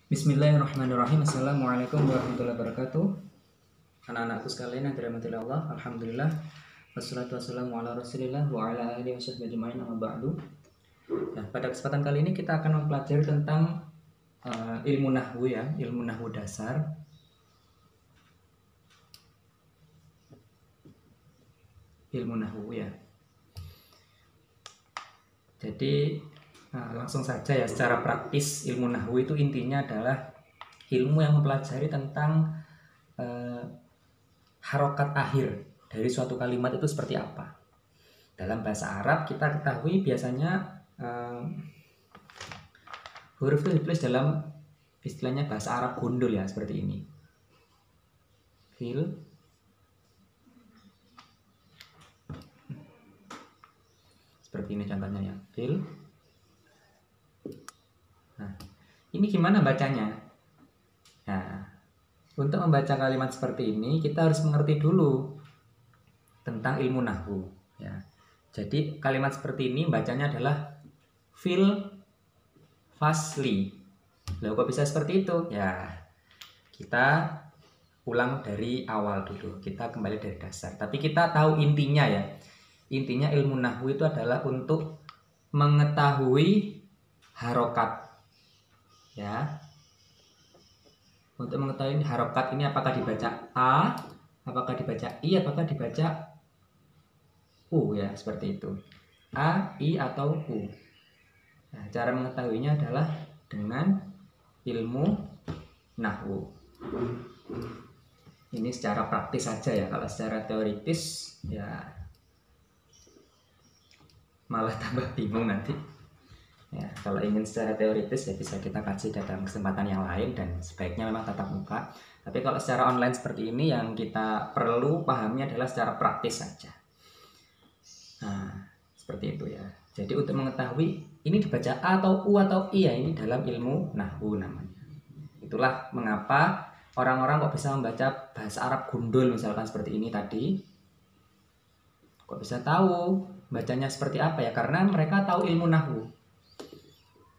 Bismillahirrahmanirrahim. Assalamualaikum warahmatullahi wabarakatuh. Anak-anakku sekalian yang dirahmati Allah, alhamdulillah. Wassalatu wassalamu ala Rasulillah wa ala alihi washabbihi ajmain, amma ba'du. Nah, pada kesempatan kali ini kita akan mempelajari tentang ilmu nahwu ya, ilmu nahwu dasar. Ilmu nahwu ya. Jadi langsung saja ya, secara praktis ilmu nahwu itu intinya adalah ilmu yang mempelajari tentang harokat akhir dari suatu kalimat itu seperti apa. Dalam bahasa Arab kita ketahui biasanya huruf itu ditulis dalam istilahnya bahasa Arab gundul ya, seperti ini. Fil, seperti ini contohnya ya, fil. Nah, ini gimana bacanya? Nah, untuk membaca kalimat seperti ini kita harus mengerti dulu tentang ilmu nahwu ya. Jadi kalimat seperti ini bacanya adalah fil fasli. Loh, kok bisa seperti itu? Ya, kita ulang dari awal dulu. Kita kembali dari dasar. Tapi kita tahu intinya ya. Intinya ilmu nahwu itu adalah untuk mengetahui harokat. Ya, untuk mengetahui harokat ini apakah dibaca A, apakah dibaca I, apakah dibaca U ya, seperti itu. A, I, atau U. Nah, cara mengetahuinya adalah dengan ilmu nahwu. Ini secara praktis saja ya. Kalau secara teoritis ya malah tambah bingung nanti. Ya, kalau ingin secara teoritis ya bisa kita kaji dalam kesempatan yang lain dan sebaiknya memang tatap muka. Tapi kalau secara online seperti ini yang kita perlu pahami adalah secara praktis saja. Nah, seperti itu ya. Jadi untuk mengetahui ini dibaca A atau U atau I ya, ini dalam ilmu nahwu namanya. Itulah mengapa orang-orang kok bisa membaca bahasa Arab gundul misalkan seperti ini tadi. Kok bisa tahu bacanya seperti apa ya? Karena mereka tahu ilmu nahwu.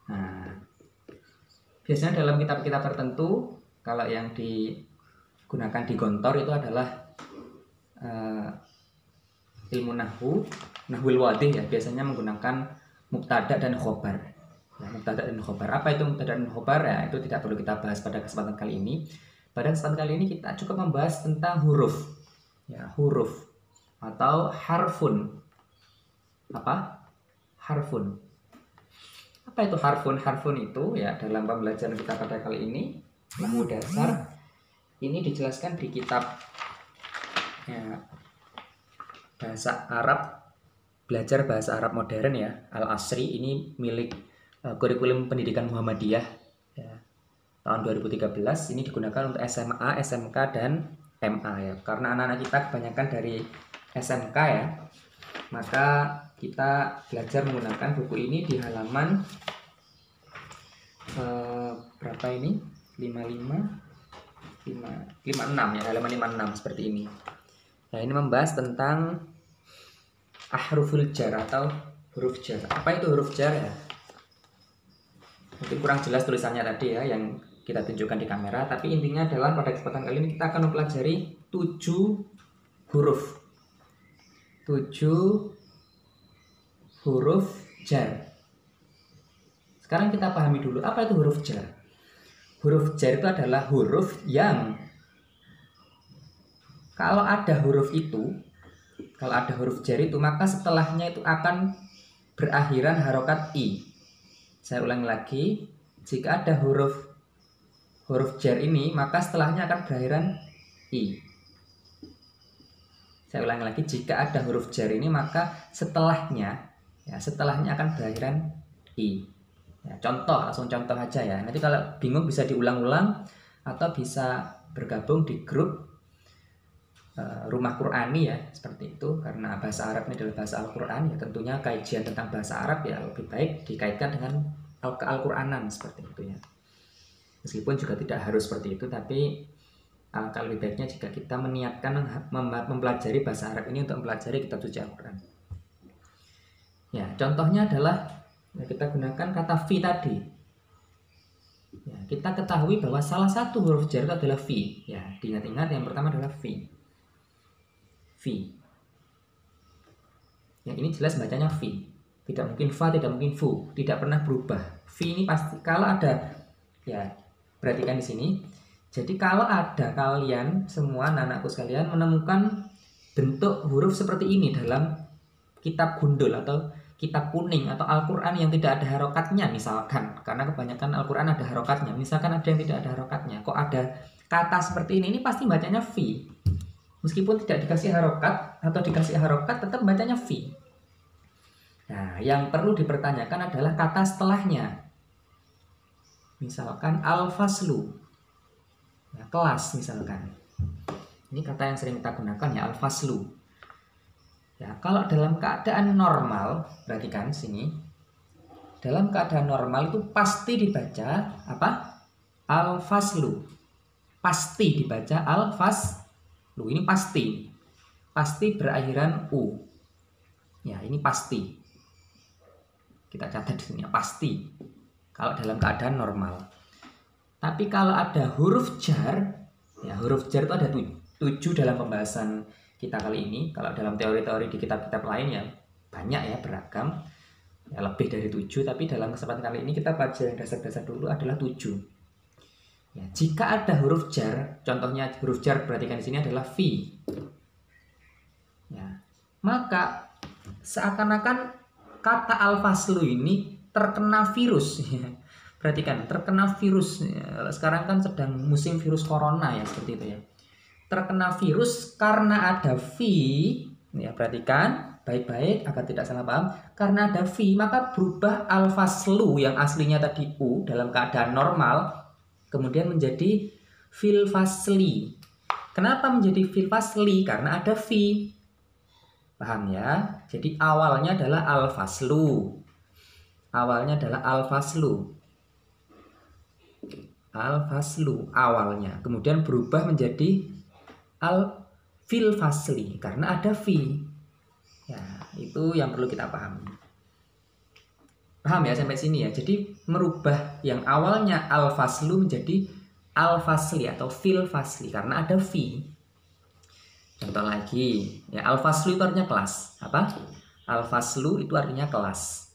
Nah, biasanya dalam kitab-kitab tertentu, kalau yang digunakan di gontor itu adalah ilmu nahwu, nahwul wadih ya, biasanya menggunakan mubtada dan khobar. Ya, mubtada dan khobar. Apa itu mubtada dan khobar ya? Itu tidak perlu kita bahas pada kesempatan kali ini. Pada kesempatan kali ini kita cukup membahas tentang huruf. Ya, huruf atau harfun. Apa? Harfun. Apa itu harfun? Harfun itu ya dalam pembelajaran kita pada kali ini nahwu dasar ini dijelaskan di kitab ya, bahasa Arab, belajar bahasa Arab modern ya, Al-Asri. Ini milik kurikulum pendidikan Muhammadiyah ya, tahun 2013. Ini digunakan untuk SMA, SMK, dan MA ya. Karena anak-anak kita kebanyakan dari SMK ya, maka kita belajar menggunakan buku ini di halaman berapa ini? 56 ya, halaman 56 seperti ini. Nah, ini membahas tentang ahruful jar atau huruf jar. Apa itu huruf jar ya? Mungkin kurang jelas tulisannya tadi ya yang kita tunjukkan di kamera, tapi intinya adalah pada kesempatan kali ini kita akan mempelajari 7 huruf. 7 huruf jar. Sekarang kita pahami dulu apa itu huruf jar. Huruf jar itu adalah huruf yang kalau ada huruf jar itu maka setelahnya itu akan berakhiran harokat i. Saya ulangi lagi, jika ada huruf jar ini maka setelahnya akan berakhiran i. Saya ulangi lagi, jika ada huruf jar ini maka setelahnya akan berakhiran i. Ya, langsung contoh aja ya. Nanti kalau bingung bisa diulang-ulang atau bisa bergabung di grup Rumah Qur'ani ya, seperti itu. Karena bahasa Arab ini adalah bahasa Al-Quran ya, tentunya kajian tentang bahasa Arab ya lebih baik dikaitkan dengan Al-Qur'anan seperti itu ya. Meskipun juga tidak harus seperti itu, tapi alangkah lebih baiknya jika kita meniatkan mempelajari bahasa Arab ini untuk mempelajari kitab suci Al-Quran. Ya, contohnya adalah kita gunakan kata fi tadi. Ya, kita ketahui bahwa salah satu huruf jar itu adalah fi. Ya, diingat-ingat yang pertama adalah fi. Fi. Ya, ini jelas bacanya fi. Tidak mungkin fa, tidak mungkin fu, tidak pernah berubah. Fi ini pasti kalau ada, ya perhatikan di sini. Jadi kalau ada kalian semua anak-anakku sekalian menemukan bentuk huruf seperti ini dalam kitab gundul atau kitab kuning atau Al-Quran yang tidak ada harokatnya misalkan, karena kebanyakan Al-Quran ada harokatnya, misalkan ada yang tidak ada harokatnya, kok ada kata seperti ini pasti bacanya fi. Meskipun tidak dikasih harokat atau dikasih harokat tetap bacanya fi. Nah, yang perlu dipertanyakan adalah kata setelahnya. Misalkan al-faslu, ya, kelas misalkan. Ini kata yang sering kita gunakan ya, al-faslu. Ya, kalau dalam keadaan normal, perhatikan sini. Dalam keadaan normal itu pasti dibaca apa? Al-faslu. Pasti dibaca al-faslu. Ini pasti. Pasti berakhiran u. Ya, ini pasti. Kita catat di sini ya, pasti. Kalau dalam keadaan normal. Tapi kalau ada huruf jar, ya huruf jar itu ada 7 dalam pembahasan kita kali ini. Kalau dalam teori-teori di kitab-kitab lain ya banyak ya, beragam. Ya lebih dari 7, tapi dalam kesempatan kali ini kita baca yang dasar-dasar dulu adalah 7. Ya, jika ada huruf jar, contohnya huruf jar perhatikan di sini adalah fi. Ya, maka seakan-akan kata al-faslu ini terkena virus. Perhatikan, terkena virus. Sekarang kan sedang musim virus corona ya, seperti itu ya. Terkena virus karena ada fi. Ya, perhatikan baik-baik agar tidak salah paham. Karena ada fi, maka berubah al-faslu yang aslinya tadi u dalam keadaan normal kemudian menjadi fil fasli. Kenapa menjadi fil fasli? Karena ada fi. Paham ya? Jadi awalnya adalah al-faslu. Awalnya adalah al-faslu. Al-faslu awalnya. Kemudian berubah menjadi al-fil fasli. Karena ada fi. Ya, itu yang perlu kita pahami. Paham ya sampai sini ya? Jadi merubah yang awalnya al-faslu menjadi al-fasli atau fil fasli. Karena ada fi. Contoh lagi, ya al-faslu itu artinya kelas. Apa? Al-faslu itu artinya kelas.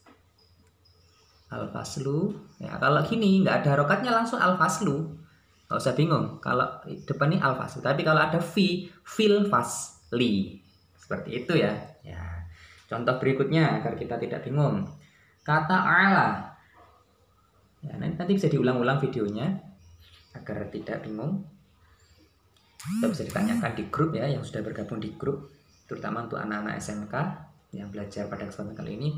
Al-faslu, ya kalau gini nggak ada harokatnya langsung al-faslu. Nggak usah bingung kalau depan ini al-faslu. Tapi kalau ada fi, fil fasli. Seperti itu ya. Ya. Contoh berikutnya agar kita tidak bingung. Kata ala. Ya, nanti bisa diulang-ulang videonya agar tidak bingung. Kita bisa ditanyakan di grup ya, yang sudah bergabung di grup, terutama untuk anak-anak SMK yang belajar pada kesempatan kali ini.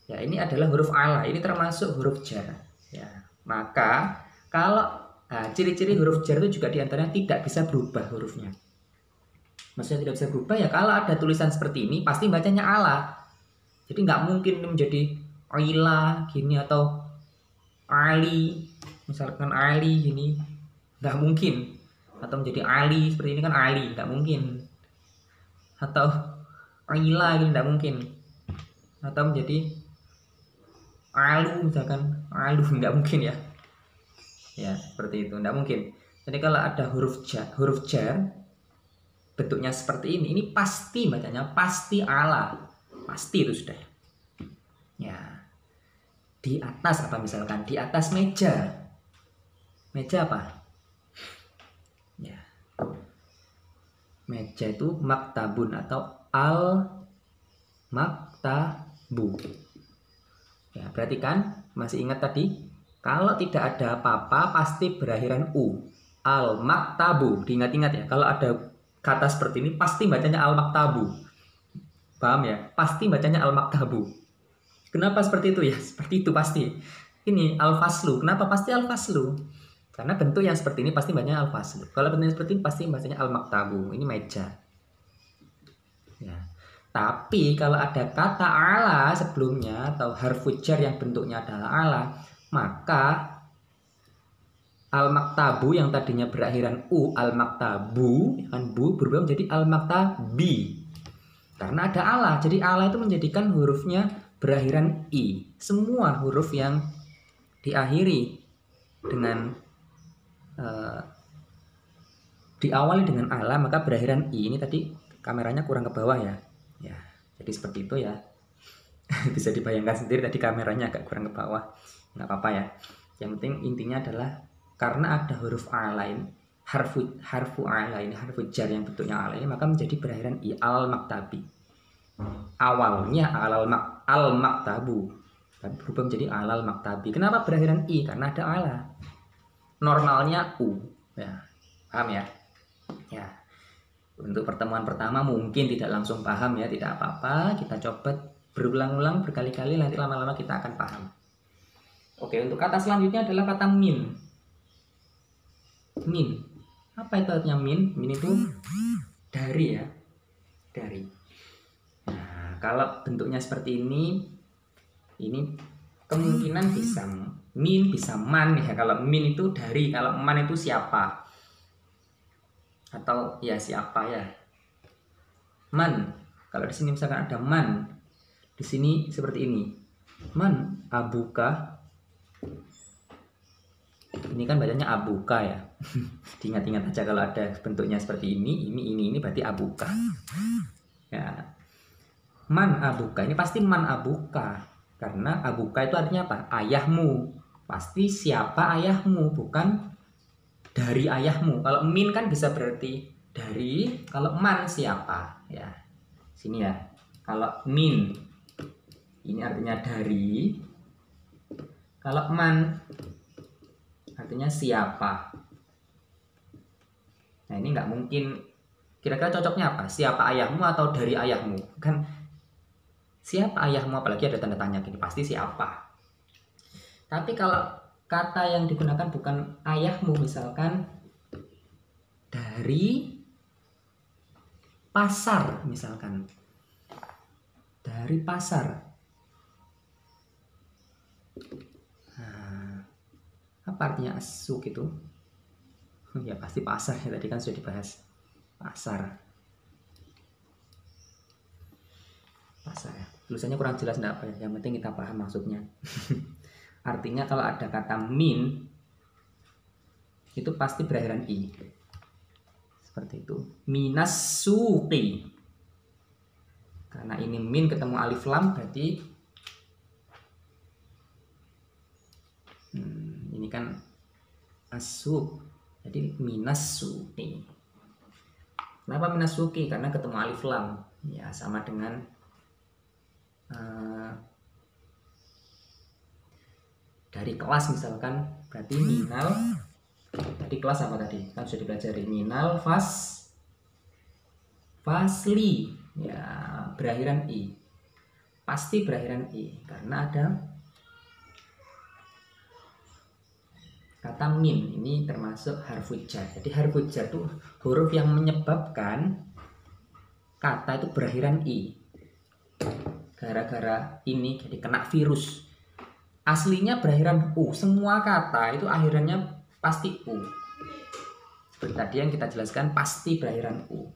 Ya, ini adalah huruf ala, ini termasuk huruf jar. Ya, maka kalau ciri-ciri huruf jar itu juga diantaranya tidak bisa berubah hurufnya. Maksudnya tidak bisa berubah ya kalau ada tulisan seperti ini pasti bacanya ala. Jadi nggak mungkin menjadi ila gini atau ali, misalkan ali gini, nggak mungkin. Atau menjadi Ali seperti ini kan Ali, tidak mungkin. Atau Aila ini tidak mungkin. Atau menjadi Alu misalkan, Alu tidak mungkin ya. Ya seperti itu, tidak mungkin. Jadi kalau ada huruf jar bentuknya seperti ini pasti bacanya pasti ala, pasti itu sudah. Ya di atas apa misalkan di atas meja, meja apa? Ya. Meja itu maktabun atau al-maktabu. Ya, perhatikan, masih ingat tadi? Kalau tidak ada apa-apa pasti berakhiran u. Al-maktabu. Diingat-ingat ya, kalau ada kata seperti ini pasti bacanya al-maktabu. Paham ya? Pasti bacanya al-maktabu. Kenapa seperti itu ya? Seperti itu pasti. Ini al-faslu. Kenapa pasti al-faslu? Karena bentuk yang seperti ini pasti bacanya al-faslu. Kalau bentuknya seperti ini pasti bacanya al-maktabu. Ini meja. Ya. Tapi kalau ada kata ala sebelumnya atau harfu jar yang bentuknya adalah ala, maka al-maktabu yang tadinya berakhiran u, al-maktabu kan bu berubah menjadi al-maktabi. Karena ada ala. Jadi ala itu menjadikan hurufnya berakhiran i. Semua huruf yang diakhiri dengan diawali dengan ala, maka berakhiran i. Ini tadi kameranya kurang ke bawah ya. Ya, jadi seperti itu ya. Bisa dibayangkan sendiri tadi kameranya agak kurang ke bawah. Nggak apa-apa ya. Yang penting intinya adalah karena ada huruf a lain, harfu a lain, harfu jar yang bentuknya a lain, maka menjadi berakhiran i. Al maktabi. Awalnya al maktabu, tapi berubah menjadi alal maktabi. Kenapa berakhiran i? Karena ada ala. Normalnya u. Ya, paham ya? Ya, untuk pertemuan pertama mungkin tidak langsung paham ya, tidak apa-apa. Kita coba berulang-ulang berkali-kali, nanti lama-lama kita akan paham. Oke, untuk kata selanjutnya adalah kata min. Min. Apa itu artinya min? Min itu dari ya, dari. Nah, kalau bentuknya seperti ini kemungkinan bisa min, bisa man ya. Kalau min itu dari, kalau man itu siapa? Atau ya siapa ya? Man. Kalau di sini misalkan ada man, di sini seperti ini. Man abuka. Ini kan bacanya abuka ya. Diingat-ingat aja kalau ada bentuknya seperti ini berarti abuka. Ya. Man abuka, ini pasti man abuka. Karena abuka itu artinya apa? Ayahmu. Pasti siapa ayahmu, bukan dari ayahmu. Kalau min kan bisa berarti dari, kalau man siapa ya. Sini ya. Kalau min ini artinya dari. Kalau man artinya siapa. Nah, ini nggak mungkin. Kira-kira cocoknya apa? Siapa ayahmu atau dari ayahmu? Kan siapa ayahmu, apalagi ada tanda tanya gini, pasti siapa. Tapi kalau kata yang digunakan bukan ayahmu, misalkan dari pasar, misalkan dari pasar. Nah, apa artinya asuk itu? Ya pasti pasar ya, tadi kan sudah dibahas. Pasar ya. Tulisannya kurang jelas enggak apa ya, yang penting kita paham maksudnya. Artinya kalau ada kata min itu pasti berakhiran i. Seperti itu. Minas suqi. Karena ini min ketemu alif lam berarti ini kan asuk. Jadi minas suqi. Kenapa minas suqi? Karena ketemu alif lam. Ya sama dengan dari kelas misalkan, berarti minal. Tadi kelas apa tadi? Kan sudah dipelajari. Minal fasli. Ya, berakhiran i. Pasti berakhiran i karena ada kata min. Ini termasuk harfu jar. Jadi harfu jar itu huruf yang menyebabkan kata itu berakhiran i. Gara-gara ini jadi kena virus. Aslinya berakhiran u. Semua kata itu akhirannya pasti u. Seperti tadi yang kita jelaskan, pasti berakhiran u.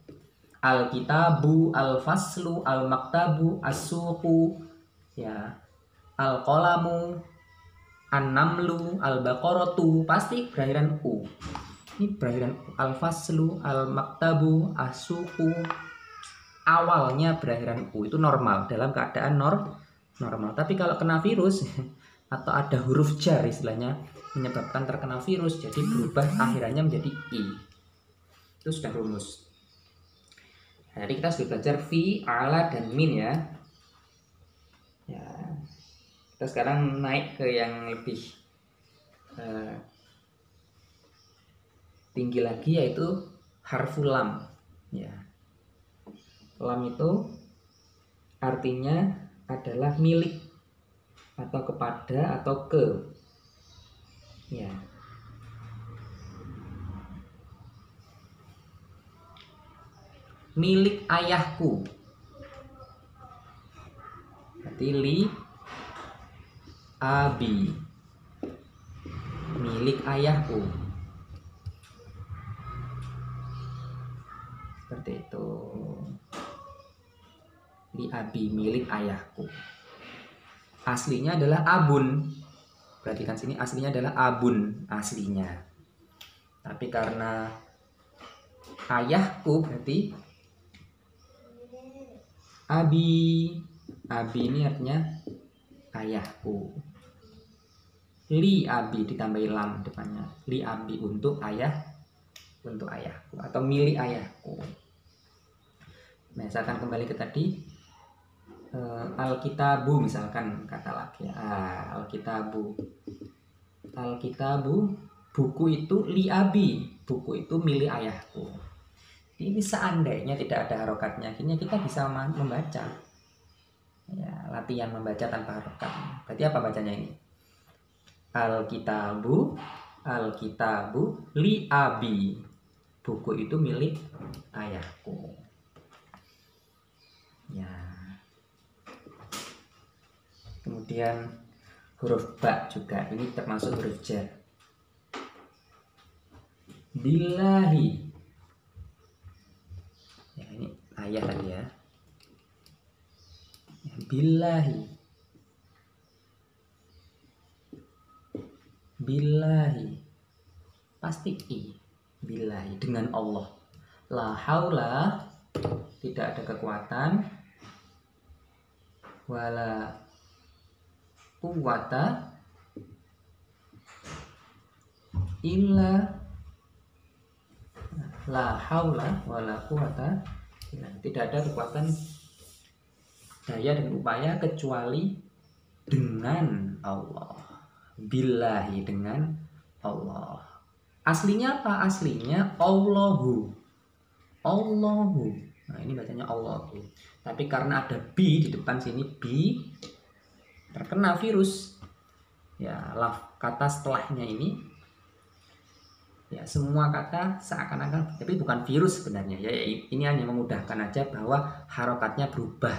Al-kitabu, al-faslu, al-maktabu, as-suqu, ya, al-qalamu, an-namlu, al-baqaratu, pasti berakhiran u. Ini berakhiran al-faslu, al-maktabu, as-suqu. Awalnya berakhiran u, itu normal, dalam keadaan normal. Tapi kalau kena virus atau ada huruf jar istilahnya menyebabkan terkena virus, jadi berubah akhirannya menjadi i. Itu sudah rumus. Jadi kita sudah belajar fi, ala, dan min ya. Ya. Kita sekarang naik ke yang lebih tinggi lagi, yaitu harfu lam. Ya. Lam itu artinya adalah milik atau kepada atau ke. Ya. Milik ayahku. Berarti li abi. Milik ayahku. Seperti itu. Li abi, milik ayahku. Aslinya adalah abun. Perhatikan sini, aslinya adalah abun aslinya. Tapi karena ayahku berarti abi. Abi ini artinya ayahku. Li abi ditambahi lam depannya. Li abi untuk ayah, untuk ayahku atau milik ayahku. Nah, saya akan kembali ke tadi. Alkitabu misalkan kata lagi. Alkitabu. Alkitabu, buku itu li abi, buku itu milik ayahku. Ini seandainya tidak ada harokatnya, akhirnya kita bisa membaca. Ya, latihan membaca tanpa harokat. Berarti apa bacanya ini? Alkitabu, alkitabu li abi, buku itu milik ayahku. Ya. Kemudian huruf ba juga, ini termasuk huruf jar. Billahi. Ya, ini ayah tadi ya. Billahi. Billahi. Pasti i. Billahi, dengan Allah. La haula, tidak ada kekuatan. Wala quwwata illa, la haula wala quwwata illa, tidak ada kekuatan daya dan upaya kecuali dengan Allah. Billahi, dengan Allah. Aslinya apa? Aslinya Allahu. Allahu. Nah, ini bacanya Allahu. Tapi karena ada bi di depan sini, bi terkena virus. Ya, kata setelahnya ini, ya semua kata seakan-akan, tapi bukan virus sebenarnya. Ya, ini hanya memudahkan aja bahwa harokatnya berubah.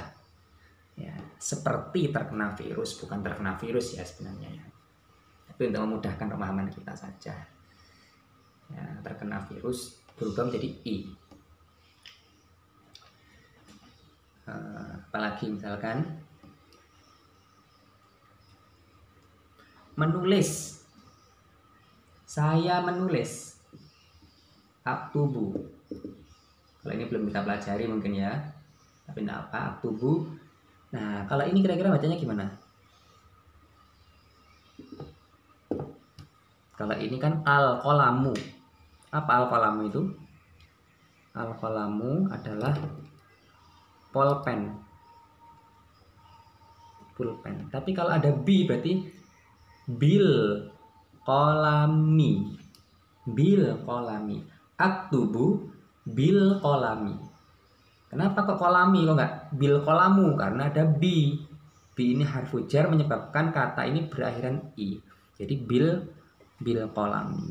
Ya, seperti terkena virus, bukan terkena virus ya sebenarnya ya. Tapi untuk memudahkan pemahaman kita saja. Ya, terkena virus berubah menjadi i. Apalagi misalkan menulis, saya menulis. Aktubu. Kalau ini belum kita pelajari mungkin ya, tapi enggak apa, aktubu. Nah, kalau ini kira-kira bacanya gimana? Kalau ini kan al-qalamu. Apa al-qalamu itu? Al-qalamu adalah pulpen. Pulpen. Tapi kalau ada bi berarti bil kolami. Bil kolami. Aktubu bil kolami. Kenapa kok kolami kok nggak bil kolamu? Karena ada bi. Bi ini harfu jar menyebabkan kata ini berakhiran i. Jadi bil kolami.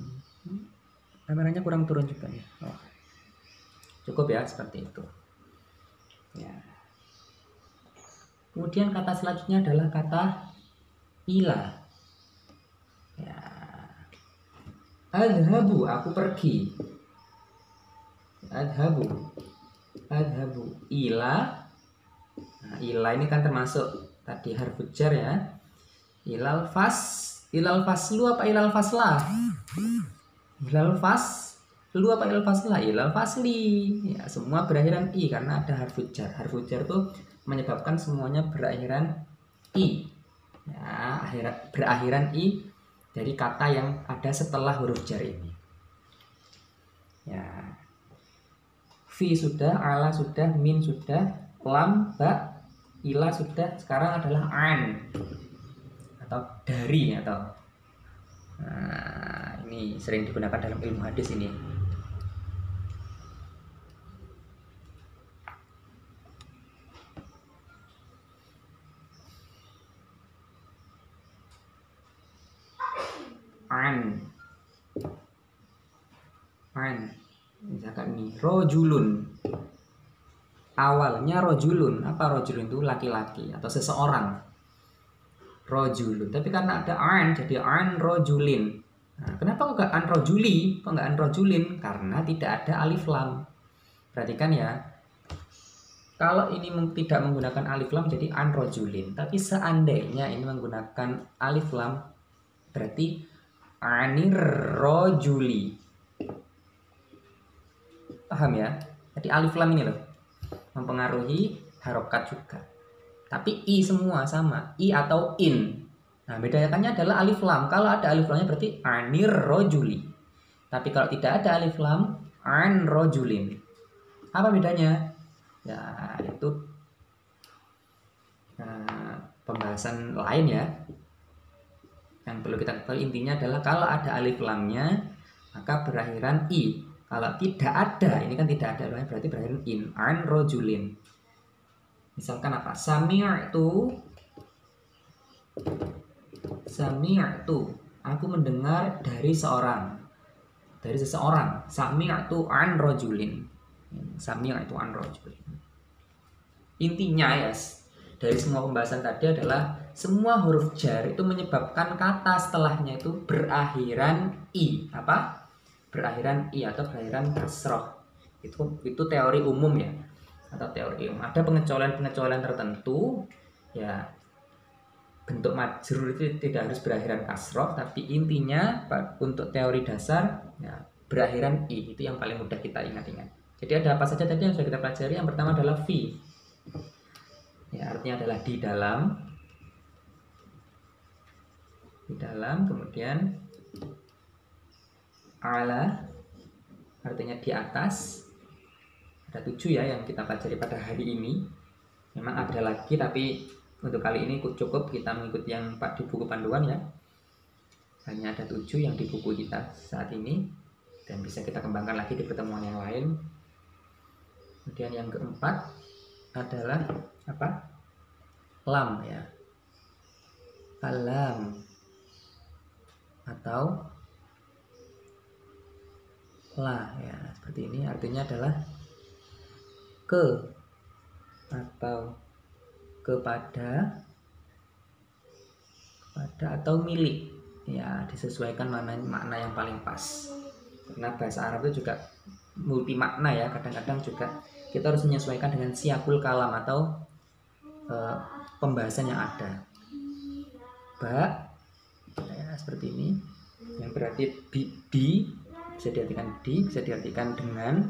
Kameranya kurang turun juga ya. Oh. Cukup ya seperti itu. Ya. Kemudian kata selanjutnya adalah kata ila. Ya. Adhabu, aku pergi. Adhabu. Adhabu ila. Nah, ila ini kan termasuk tadi harfu jar ya. Ilal faslu apa ilal faslah? Ilal faslu apa ilal faslah? Ilal fasli. Ya, semua berakhiran i karena ada harfu jar. Harfu jar itu menyebabkan semuanya berakhiran i. Ya, berakhiran i dari kata yang ada setelah huruf jar ini. Ya. Fi sudah, ala sudah, min sudah, lam, ba, ila sudah, sekarang adalah an atau dari atau nah, ini sering digunakan dalam ilmu hadis ini. An misalkan ini rojulun, awalnya rojulun, apa rojulun itu laki-laki atau seseorang, rojulun, tapi karena ada an jadi an rojulin. Nah, kenapa kok gak an rojuli, kok gak an rojulin? Karena tidak ada alif lam. Perhatikan ya, kalau ini tidak menggunakan alif lam jadi an rojulin, tapi seandainya ini menggunakan alif lam berarti anir rojuli. Paham ya? Jadi alif lam ini loh mempengaruhi harokat juga. Tapi i semua sama, i atau in. Nah, bedakannya adalah alif lam. Kalau ada alif lamnya berarti anir rojuli. Tapi kalau tidak ada alif lam, an rojulin. Apa bedanya? Ya, itu pembahasan lain ya. Yang perlu kita ketahui intinya adalah kalau ada alif lamnya maka berakhiran i. Kalau tidak ada, ini kan tidak ada lamnya berarti berakhiran in, an rojulin. Misalkan apa? Sami'tu, aku mendengar dari seseorang. Sami'tu an rojulin. Sami'tu an rojulin. Intinya ya, dari semua pembahasan tadi adalah semua huruf jar itu menyebabkan kata setelahnya itu berakhiran i. Apa? Berakhiran i atau berakhiran kasroh. Itu teori umum ya, atau teori umum. Ada pengecualian tertentu ya, bentuk majrur itu tidak harus berakhiran kasroh, tapi intinya untuk teori dasar ya, berakhiran i itu yang paling mudah kita ingat-ingat. Jadi ada apa saja tadi yang sudah kita pelajari? Yang pertama adalah fi, ya artinya adalah di dalam, kemudian ala artinya di atas. Ada 7 ya yang kita pelajari pada hari ini. Memang ada lagi tapi untuk kali ini cukup kita mengikuti yang di buku panduan ya. Hanya ada 7 yang di buku kita saat ini dan bisa kita kembangkan lagi di pertemuan yang lain. Kemudian yang keempat adalah apa? Lam ya. Alam atau la ya, seperti ini artinya adalah ke atau kepada atau milik ya, disesuaikan makna yang paling pas. Karena bahasa Arab itu juga multi makna ya, kadang-kadang juga kita harus menyesuaikan dengan siakul kalam atau pembahasan yang ada. Ba ya, seperti ini yang berarti di bisa diartikan di, bisa diartikan dengan,